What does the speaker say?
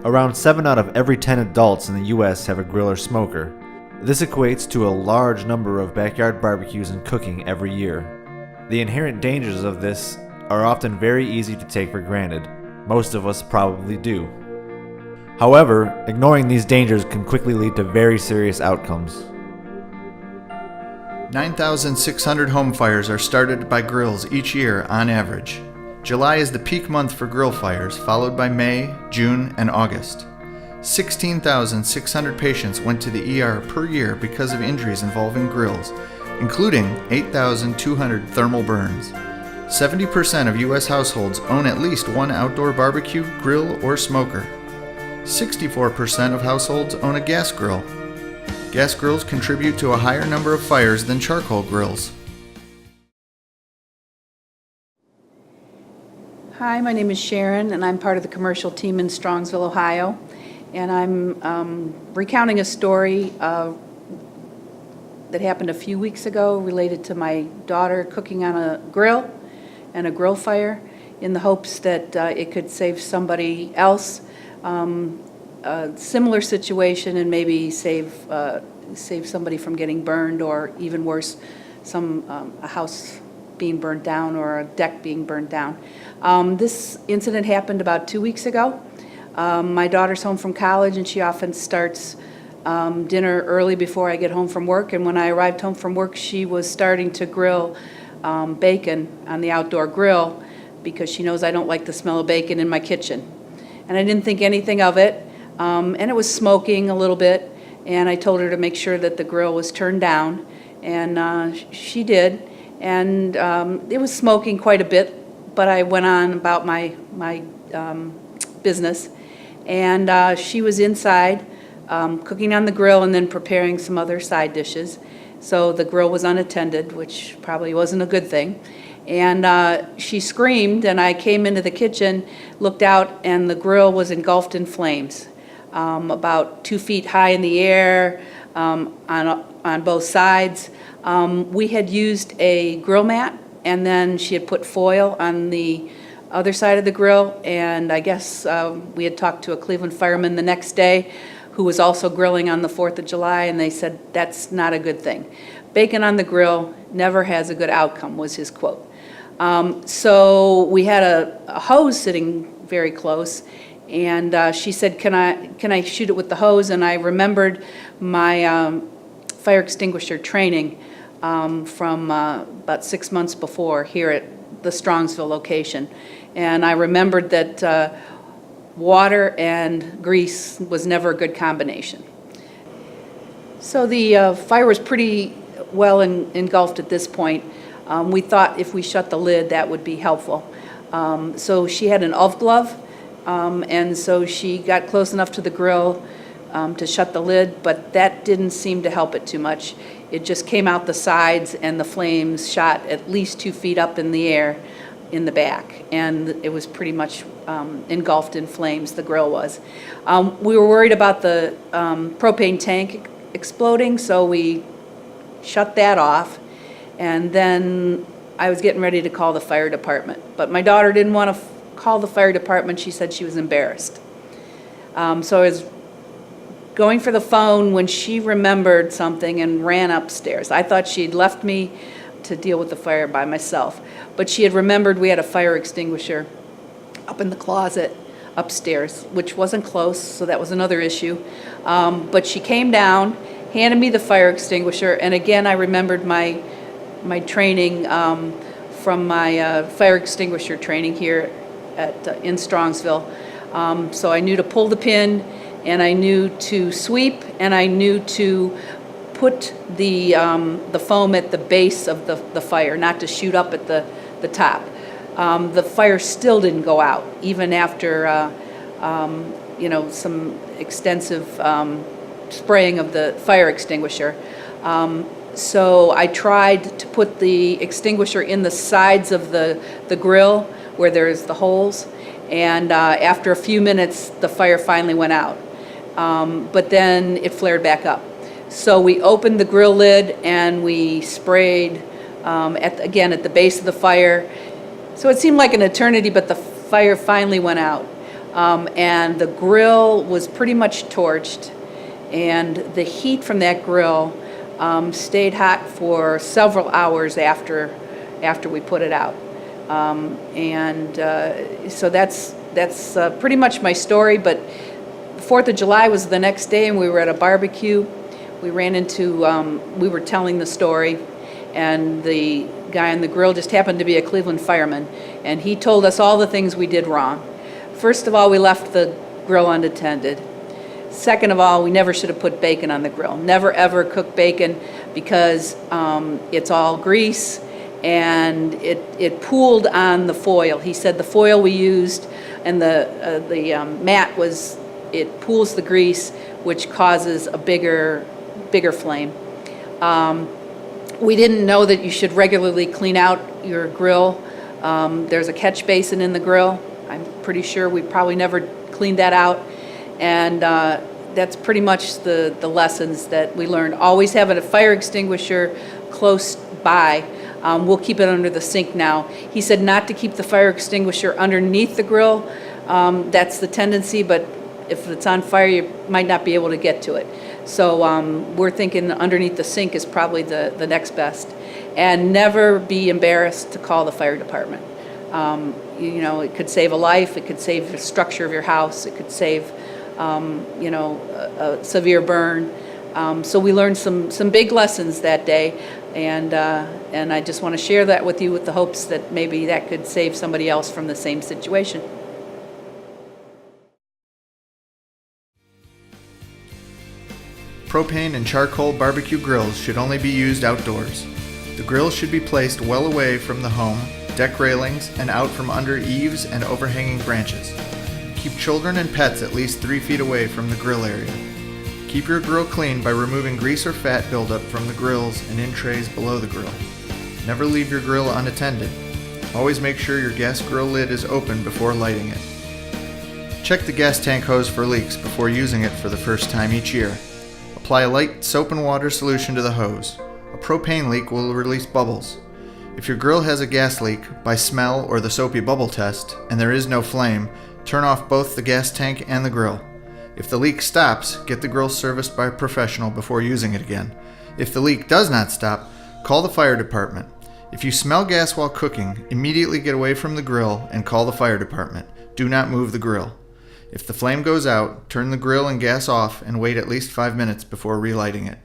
Around 7 out of every 10 adults in the US have a grill or smoker. This equates to a large number of backyard barbecues and cooking every year. The inherent dangers of this are often very easy to take for granted. Most of us probably do. However, ignoring these dangers can quickly lead to very serious outcomes. 9,600 home fires are started by grills each year on average. July is the peak month for grill fires, followed by May, June, and August. 16,600 patients went to the ER per year because of injuries involving grills, including 8,200 thermal burns. 70% of U.S. households own at least one outdoor barbecue, grill, or smoker. 64% of households own a gas grill. Gas grills contribute to a higher number of fires than charcoal grills. Hi, my name is Sharon, and I'm part of the commercial team in Strongsville, Ohio. And I'm recounting a story that happened a few weeks ago related to my daughter cooking on a grill and a grill fire in the hopes that it could save somebody else a similar situation and maybe save somebody from getting burned, or even worse, a house being burned down or a deck being burned down. This incident happened about 2 weeks ago. My daughter's home from college, and she often starts dinner early before I get home from work. And when I arrived home from work, she was starting to grill bacon on the outdoor grill because she knows I don't like the smell of bacon in my kitchen. And I didn't think anything of it. And it was smoking a little bit. And I told her to make sure that the grill was turned down. And she did. And it was smoking quite a bit, but I went on about my business. And she was inside cooking on the grill and then preparing some other side dishes. So the grill was unattended, which probably wasn't a good thing. And she screamed, and I came into the kitchen, looked out, and the grill was engulfed in flames, about 2 feet high in the air on both sides. We had used a grill mat, and then she had put foil on the other side of the grill, and I guess we had talked to a Cleveland fireman the next day who was also grilling on the 4th of July, and they said, that's not a good thing. Bacon on the grill never has a good outcome, was his quote. So we had a hose sitting very close, and she said, can I shoot it with the hose? And I remembered my fire extinguisher training from about 6 months before here at the Strongsville location. And I remembered that water and grease was never a good combination. So the fire was pretty well engulfed at this point. We thought if we shut the lid, that would be helpful. So she had an ULF glove, and so she got close enough to the grill to shut the lid, but that didn't seem to help it too much. It just came out the sides, and the flames shot at least 2 feet up in the air in the back, and it was pretty much engulfed in flames, the grill was. We were worried about the propane tank exploding, so we shut that off, and then I was getting ready to call the fire department. But my daughter didn't want to call the fire department. She said she was embarrassed. So I was going for the phone when she remembered something and ran upstairs. I thought she'd left me to deal with the fire by myself, but she had remembered we had a fire extinguisher up in the closet upstairs, which wasn't close, so that was another issue. But she came down, handed me the fire extinguisher, and again I remembered my training from my fire extinguisher training here in Strongsville. So I knew to pull the pin, and I knew to sweep, and I knew to put the foam at the base of the fire, not to shoot up at the top. The fire still didn't go out, even after some extensive spraying of the fire extinguisher. So I tried to put the extinguisher in the sides of the grill where there's the holes, and after a few minutes, the fire finally went out. But then it flared back up. So we opened the grill lid and we sprayed, again, at the base of the fire. So it seemed like an eternity, but the fire finally went out. and the grill was pretty much torched, and the heat from that grill stayed hot for several hours after we put it out. So that's pretty much my story, but 4th of July was the next day, and we were at a barbecue. We ran into, we were telling the story, and the guy on the grill just happened to be a Cleveland fireman, and he told us all the things we did wrong. First of all, we left the grill unattended. Second of all, we never should have put bacon on the grill. Never ever cook bacon because it's all grease, and it pooled on the foil. He said the foil we used and the mat it pools the grease, which causes a bigger flame. We didn't know that you should regularly clean out your grill. There's a catch basin in the grill. I'm pretty sure we probably never cleaned that out. And that's pretty much the lessons that we learned. Always having a fire extinguisher close by. We'll keep it under the sink now. He said not to keep the fire extinguisher underneath the grill. That's the tendency, but if it's on fire, you might not be able to get to it. So we're thinking underneath the sink is probably the next best. And never be embarrassed to call the fire department. It could save a life, it could save the structure of your house, it could save, a severe burn. So we learned some big lessons that day, and I just want to share that with you with the hopes that maybe that could save somebody else from the same situation. Propane and charcoal barbecue grills should only be used outdoors. The grills should be placed well away from the home, deck railings, and out from under eaves and overhanging branches. Keep children and pets at least 3 feet away from the grill area. Keep your grill clean by removing grease or fat buildup from the grills and in trays below the grill. Never leave your grill unattended. Always make sure your gas grill lid is open before lighting it. Check the gas tank hose for leaks before using it for the first time each year. Apply a light soap and water solution to the hose. A propane leak will release bubbles. If your grill has a gas leak, by smell or the soapy bubble test, and there is no flame, turn off both the gas tank and the grill. If the leak stops, get the grill serviced by a professional before using it again. If the leak does not stop, call the fire department. If you smell gas while cooking, immediately get away from the grill and call the fire department. Do not move the grill. If the flame goes out, turn the grill and gas off and wait at least 5 minutes before relighting it.